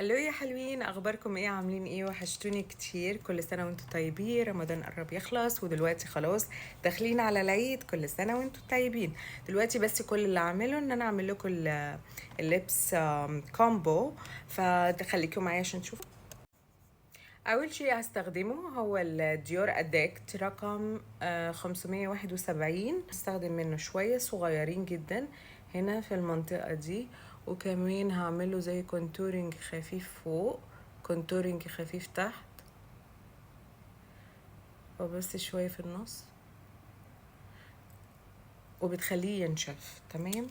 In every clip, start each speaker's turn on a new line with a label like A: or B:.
A: هلو يا حلوين، اخباركم ايه؟ عاملين ايه؟ وحشتوني كتير. كل سنه وانتم طيبين. رمضان قرب يخلص ودلوقتي خلاص داخلين على العيد. كل سنه وانتم طيبين. دلوقتي بس كل اللي اعمله ان انا اعمل لكم اللبس كومبو، فتخليكم معايا عشان تشوفوا. اول شيء هستخدمه هو الديور ادكت رقم 571. هستخدم منه شويه صغيرين جدا هنا في المنطقه دي، وكمان هعمله زي كونتورنج خفيف فوق، كونتورنج خفيف تحت، وبس شويه في النص، وبتخليه ينشف. تمام.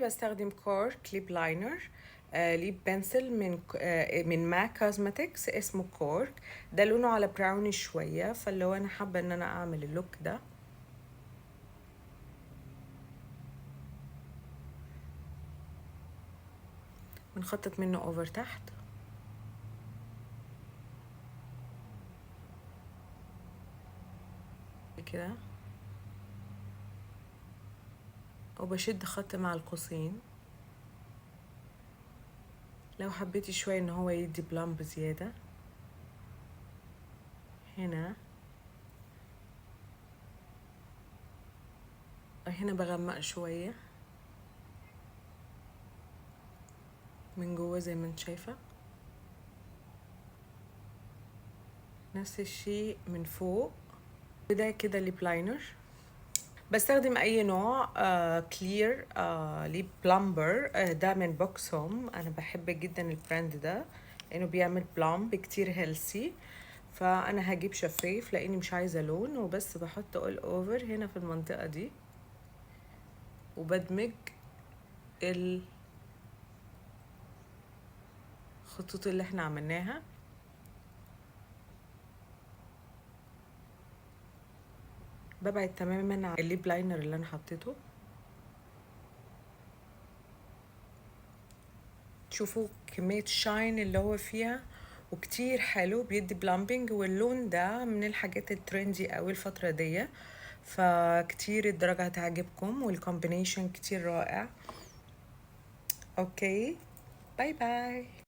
A: بستخدم كورك ليب لاينر، ليب بنسل من ماك كوزماتكس اسمه كورك. ده لونه على براوني شويه، فاللي هو انا حابه ان انا اعمل اللوك ده. بنخطط منه اوفر تحت كده، وبشد خط مع القوسين. لو حبيتي شويه ان هو يدي بلامب زياده هنا، هنا بغمق شويه من جوه زي ما انت شايفه. نفس الشيء من فوق. ده كده ليب لاينر. بستخدم اي نوع كلير ليب بلامبر، ده من بوكسوم. انا بحب جدا البراند ده لانه بيعمل بلامب كتير هيلسي. فانا هجيب شفاف لاني مش عايزه لون، وبس بحط اول اوفر هنا في المنطقه دي، وبدمج الخطوط اللي احنا عملناها. ببعد تماما عن الليب لاينر اللي انا حطيته. تشوفوا كمية شاين اللي هو فيها، وكتير حلو، بيدي بلامبينج. واللون ده من الحاجات الترندي قوي الفترة دي، فكتير الدرجة هتعجبكم، والكومبينيشن كتير رائع. اوكي، باي باي.